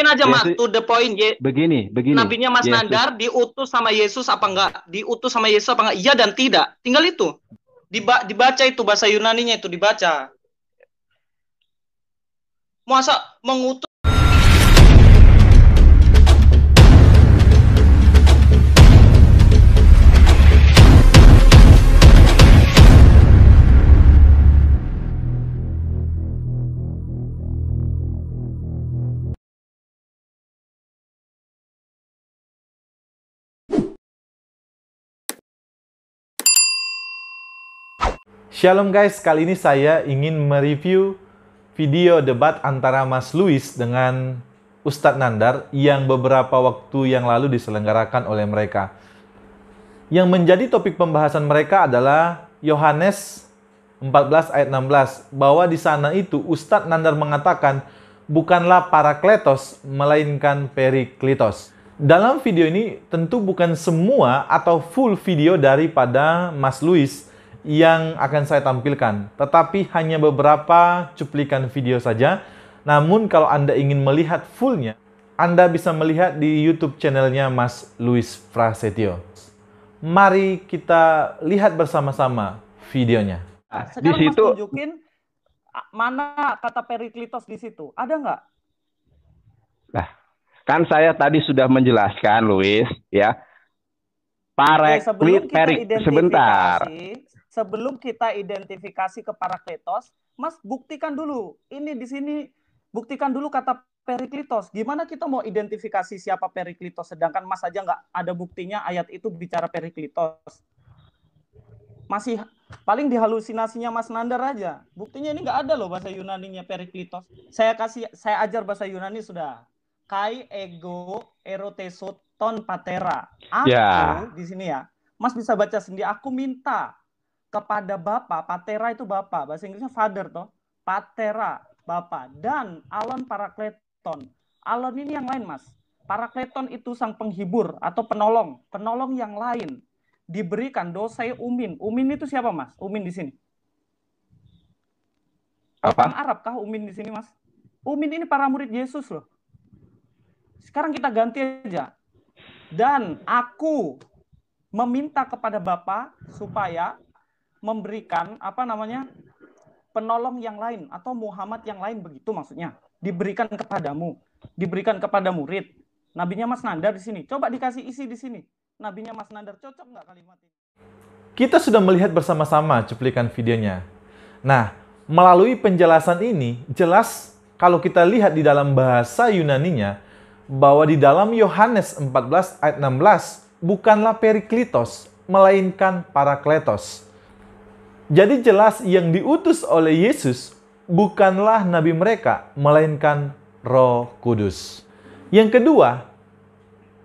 aja, Mas, Yesus, to the point. begini. Nabinya Mas Yesus, Nandar diutus sama Yesus apa enggak? Diutus sama Yesus apa enggak? Iya dan tidak. Tinggal itu. Dibaca itu bahasa Yunaninya itu dibaca. Masa mengutus. Shalom guys, kali ini saya ingin mereview video debat antara Mas Luis dengan Ustadz Nandar yang beberapa waktu yang lalu diselenggarakan oleh mereka. Yang menjadi topik pembahasan mereka adalah Yohanes 14 ayat 16, bahwa di sana itu Ustadz Nandar mengatakan bukanlah Parakletos melainkan Periklitos. Dalam video ini tentu bukan semua atau full video daripada Mas Luis yang akan saya tampilkan, tetapi hanya beberapa cuplikan video saja. Namun kalau Anda ingin melihat fullnya, Anda bisa melihat di YouTube channelnya Mas Luis Prasetyo. Mari kita lihat bersama-sama videonya. Sekarang di situ Mas tunjukin mana kata Periklitos di situ. Ada nggak? lah, kan saya tadi sudah menjelaskan, Luis, ya. Sebentar. Sebelum kita identifikasi ke Parakletos, Mas buktikan dulu. Ini di sini buktikan dulu kata Periklitos. Gimana kita mau identifikasi siapa Periklitos sedangkan Mas aja nggak ada buktinya ayat itu bicara Periklitos. Masih paling dihalusinasinya Mas Nandar aja. Buktinya ini nggak ada loh bahasa Yunaninya Periklitos. Saya ajar bahasa Yunani sudah. Kai ego erotesoton patera. Aku di sini ya. Mas bisa baca sendiri. Aku minta kepada Bapa, patera itu Bapa, bahasa Inggrisnya father toh. Patera, Bapa, dan alon parakleton. Alon ini yang lain, Mas. Parakleton itu sang penghibur atau penolong yang lain. Diberikan dosai umin. Umin itu siapa, Mas? Umin di sini. Orang Arab kah umin di sini, Mas? Umin ini para murid Yesus loh. Sekarang kita ganti aja. Dan aku meminta kepada Bapa supaya memberikan penolong yang lain atau Muhammad yang lain, begitu maksudnya. Diberikan kepadamu, diberikan kepada murid. Nabinya Mas Nandar di sini. Coba dikasih isi di sini. Nabinya Mas Nandar cocok nggak kalimat ini? Kita sudah melihat bersama-sama cuplikan videonya. Nah, melalui penjelasan ini jelas kalau kita lihat di dalam bahasa Yunaninya bahwa di dalam Yohanes 14 ayat 16 bukanlah Periklitos melainkan Parakletos. Jadi jelas yang diutus oleh Yesus bukanlah nabi mereka, melainkan Roh Kudus. Yang kedua,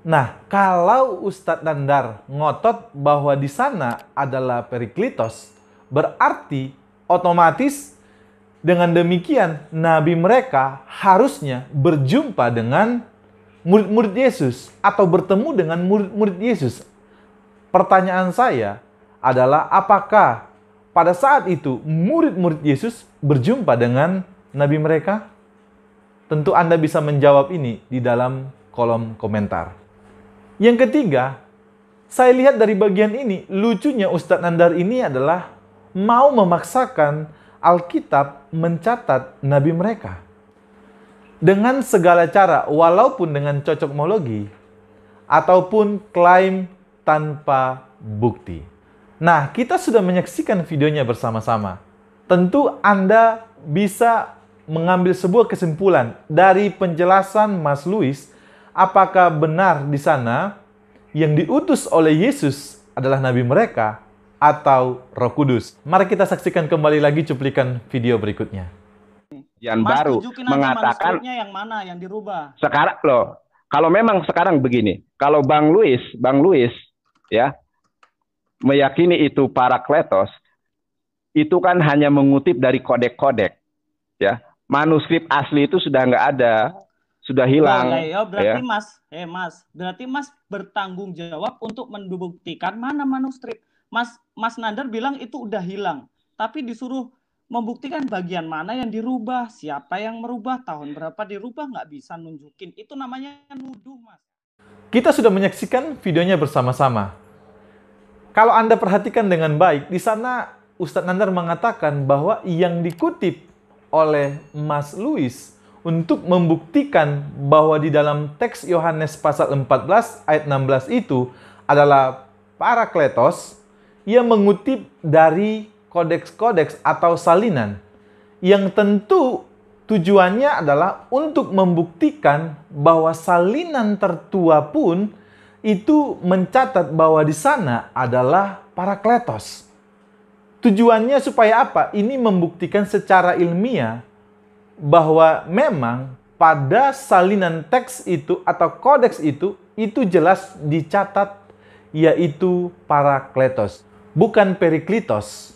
nah kalau Ustadz Nandar ngotot bahwa di sana adalah Periklitos, berarti otomatis dengan demikian nabi mereka harusnya berjumpa dengan murid-murid Yesus atau bertemu dengan murid-murid Yesus. Pertanyaan saya adalah apakah pada saat itu murid-murid Yesus berjumpa dengan nabi mereka? Tentu Anda bisa menjawab ini di dalam kolom komentar. Yang ketiga, saya lihat dari bagian ini, lucunya Ustadz Nandar ini adalah mau memaksakan Alkitab mencatat nabi mereka. Dengan segala cara, walaupun dengan cocokmologi, ataupun klaim tanpa bukti. Nah, kita sudah menyaksikan videonya bersama-sama. Tentu Anda bisa mengambil sebuah kesimpulan dari penjelasan Mas Luis, apakah benar di sana yang diutus oleh Yesus adalah nabi mereka atau Roh Kudus. Mari kita saksikan kembali lagi cuplikan video berikutnya. Yang baru mengatakan yang mana yang dirubah. Sekarang loh, kalau memang sekarang begini, kalau Bang Luis ya meyakini itu Parakletos, itu kan hanya mengutip dari kodek-kodek, ya. Manuskrip asli itu sudah nggak ada, sudah hilang. Berarti ya. Berarti Mas bertanggung jawab untuk membuktikan mana manuskrip. Mas Nandar bilang itu udah hilang, tapi disuruh membuktikan bagian mana yang dirubah, siapa yang merubah, tahun berapa dirubah, nggak bisa nunjukin. Itu namanya nuduh, Mas. Kita sudah menyaksikan videonya bersama-sama. Kalau Anda perhatikan dengan baik, di sana Ustadz Nandar mengatakan bahwa yang dikutip oleh Mas Louis untuk membuktikan bahwa di dalam teks Yohanes pasal 14 ayat 16 itu adalah Parakletos, ia mengutip dari kodeks-kodeks atau salinan yang tentu tujuannya adalah untuk membuktikan bahwa salinan tertua pun itu mencatat bahwa di sana adalah Parakletos. Tujuannya supaya apa? Ini membuktikan secara ilmiah bahwa memang pada salinan teks itu atau kodeks itu jelas dicatat yaitu Parakletos, bukan Periklitos.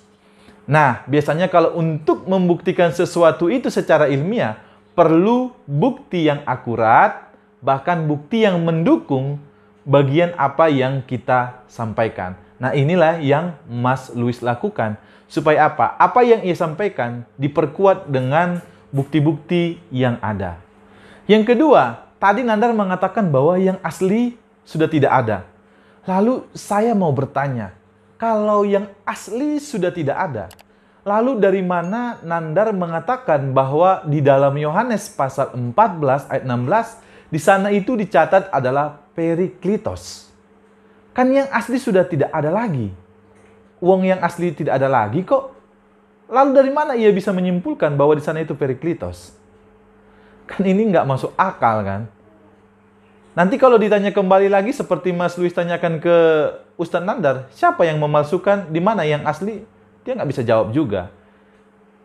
Nah, biasanya kalau untuk membuktikan sesuatu itu secara ilmiah, perlu bukti yang akurat, bahkan bukti yang mendukung bagian apa yang kita sampaikan. Nah, inilah yang Mas Louis lakukan. Supaya apa? Apa yang ia sampaikan diperkuat dengan bukti-bukti yang ada. Yang kedua, tadi Nandar mengatakan bahwa yang asli sudah tidak ada. Lalu saya mau bertanya, kalau yang asli sudah tidak ada, lalu dari mana Nandar mengatakan bahwa di dalam Yohanes pasal 14 ayat 16, di sana itu dicatat adalah Periklitos? Kan yang asli sudah tidak ada lagi. Uang yang asli tidak ada lagi kok. Lalu dari mana ia bisa menyimpulkan bahwa di sana itu Periklitos? Kan ini nggak masuk akal kan? Nanti kalau ditanya kembali lagi seperti Mas Louis tanyakan ke Ustadz Nandar, siapa yang memalsukan, di mana yang asli? Dia nggak bisa jawab juga.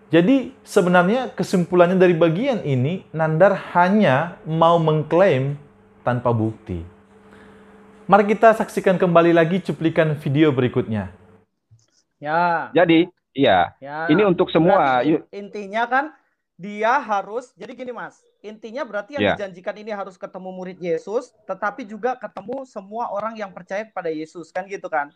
Jadi sebenarnya kesimpulannya dari bagian ini, Nandar hanya mau mengklaim tanpa bukti. Mari kita saksikan kembali lagi cuplikan video berikutnya. Ya. Jadi, iya. Ya. Ini untuk semua. Intinya kan dia harus, jadi gini Mas, intinya berarti yang dijanjikan ini harus ketemu murid Yesus, tetapi juga ketemu semua orang yang percaya kepada Yesus, kan gitu kan.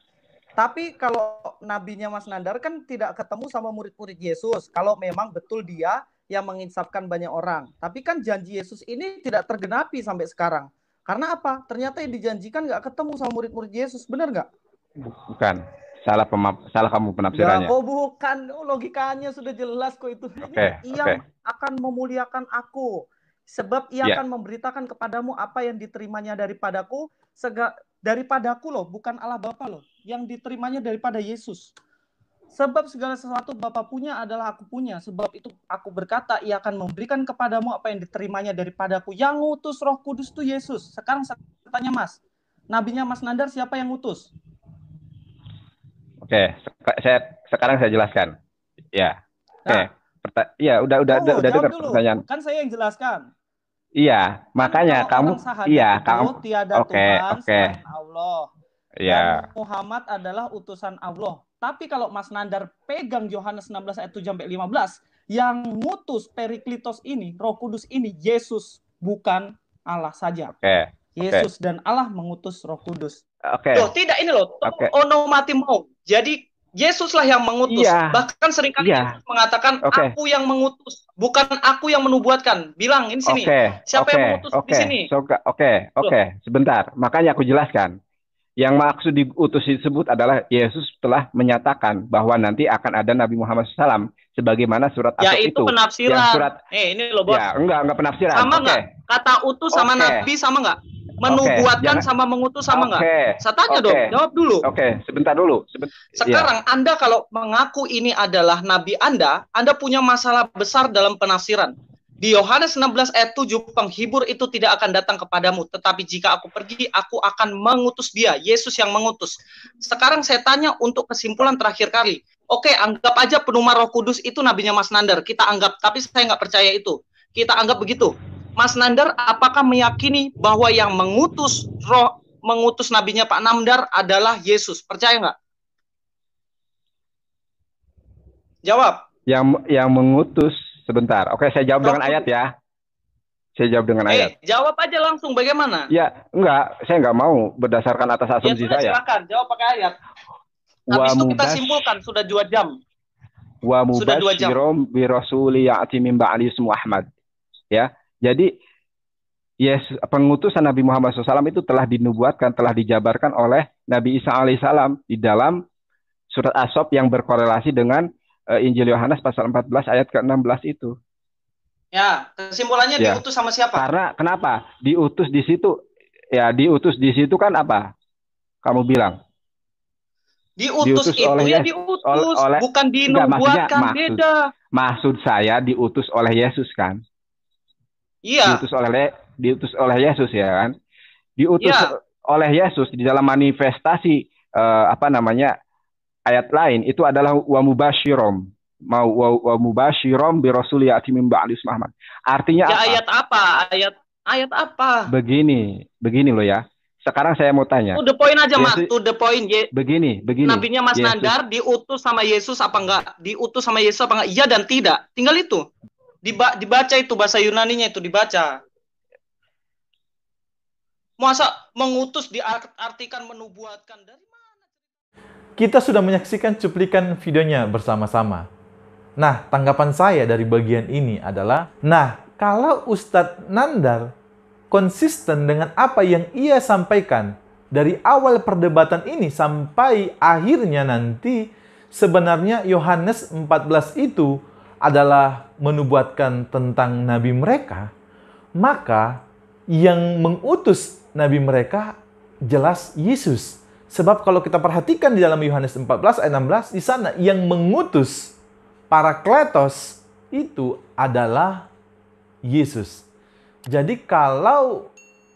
Tapi kalau nabinya Mas Nandar kan tidak ketemu sama murid-murid Yesus, kalau memang betul dia yang menginsafkan banyak orang. Tapi kan janji Yesus ini tidak tergenapi sampai sekarang. Karena apa? Ternyata yang dijanjikan nggak ketemu sama murid-murid Yesus, benar nggak? Bukan. Salah kamu penafsirannya. Oh bukan, logikanya sudah jelas kok itu. Ia akan memuliakan aku, sebab ia akan memberitakan kepadamu apa yang diterimanya daripadaku, daripadaku loh, bukan Allah Bapa loh, yang diterimanya daripada Yesus. Sebab segala sesuatu Bapa punya adalah aku punya. Sebab itu aku berkata, ia akan memberikan kepadamu apa yang diterimanya daripadaku. Yang ngutus Roh Kudus itu Yesus. Sekarang saya tanya Mas, nabinya Mas Nandar siapa yang ngutus? Oke, sekarang saya jelaskan. Ya. Oke. Ya, udah dengar pertanyaan. Kan saya yang jelaskan. Iya, makanya kamu tiada Tuhan selain Allah. Dan Muhammad adalah utusan Allah. Tapi kalau Mas Nandar pegang Yohanes 16 ayat 7 sampai 15, yang ngutus Periklitos ini, Roh Kudus ini Yesus, bukan Allah saja. Yesus dan Allah mengutus Roh Kudus. Loh, tidak ini loh. Onomatimo. Jadi Yesuslah yang mengutus. Bahkan seringkali Yesus mengatakan aku yang mengutus, bukan aku yang menubuatkan. Bilang ini sini. Siapa yang mengutus di sini? Sebentar. Makanya aku jelaskan. Yang maksud diutus disebut adalah Yesus telah menyatakan bahwa nanti akan ada Nabi Muhammad SAW sebagaimana surat At-Taub itu. Ya itu penafsiran. Ini loh bos. Ya, enggak penafsiran. Sama enggak? Kata utus sama Nabi sama enggak? Menubuatkan sama mengutus sama enggak? Saya tanya dong, jawab dulu. Sebentar dulu. Sekarang Anda kalau mengaku ini adalah Nabi Anda punya masalah besar dalam penafsiran. Di Yohanes 16 ayat 7, penghibur itu tidak akan datang kepadamu, tetapi jika aku pergi, aku akan mengutus dia. Yesus yang mengutus. Sekarang saya tanya untuk kesimpulan terakhir kali. Oke, anggap aja penumar Roh Kudus itu nabinya Mas Nandar. Kita anggap, tapi saya nggak percaya itu. Kita anggap begitu. Mas Nandar, apakah meyakini bahwa yang mengutus nabinya Pak Nandar adalah Yesus? Percaya nggak? Jawab. Yang mengutus. Sebentar. Oke, saya jawab dengan ayat ya. Saya jawab dengan ayat. Jawab aja langsung bagaimana? Ya, enggak. Saya enggak mau berdasarkan atas asumsi saya. Silakan, jawab pakai ayat. Habis itu kita simpulkan, sudah 2 jam. wa Sudah 2 jam. mubasysyiran bi rasuli ya'ti min ba'di ismuhu Ahmad. Ya. Jadi Yesus, pengutusan Nabi Muhammad SAW itu telah dinubuatkan, telah dijabarkan oleh Nabi Isa alaihissalam di dalam surat As-Saff yang berkorelasi dengan Injil Yohanes pasal 14 ayat ke-16 itu. Ya, kesimpulannya Ya. diutus sama siapa? Karena kenapa? Diutus di situ, ya diutus di situ kan apa? Kamu bilang? Diutus itu oleh ya Yesus, diutus, oleh, bukan enggak, maksudnya, dinubuatkan, beda. Maksud saya diutus oleh Yesus kan? Iya. Diutus oleh Yesus ya kan? Diutus Ya. oleh Yesus di dalam manifestasi ayat lain itu adalah wa mubasyirom. Wa mubasyirom bi rasuli ya'ti min ba'di ismuhu Ahmad. Artinya Ya, apa? ayat apa? Ayat apa? Begini loh ya. Sekarang saya mau tanya. To the point aja, Mas. Yesus, To the point. Begini. Nabinya Mas Yesus, Nandar diutus sama Yesus apa enggak? Diutus sama Yesus apa enggak? Iya dan tidak. Tinggal itu. Dibaca itu bahasa Yunaninya itu dibaca. Masa mengutus diartikan menubuatkan dari mana? Kita sudah menyaksikan cuplikan videonya bersama-sama. Nah, tanggapan saya dari bagian ini adalah, kalau Ustadz Nandar konsisten dengan apa yang ia sampaikan dari awal perdebatan ini sampai akhirnya nanti, sebenarnya Yohanes 14 itu adalah menubuatkan tentang nabi mereka, maka yang mengutus nabi mereka jelas Yesus. Sebab kalau kita perhatikan di dalam Yohanes 14 ayat 16, di sana yang mengutus Parakletos itu adalah Yesus. Jadi kalau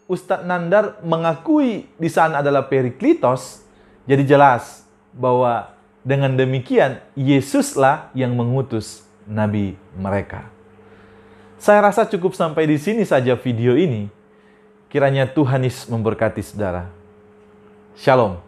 Ustadz Nandar mengakui di sana adalah Periklitos, jadi jelas bahwa dengan demikian Yesuslah yang mengutus nabi mereka. Saya rasa cukup sampai di sini saja video ini. Kiranya Tuhan Yesus memberkati saudara. Shalom.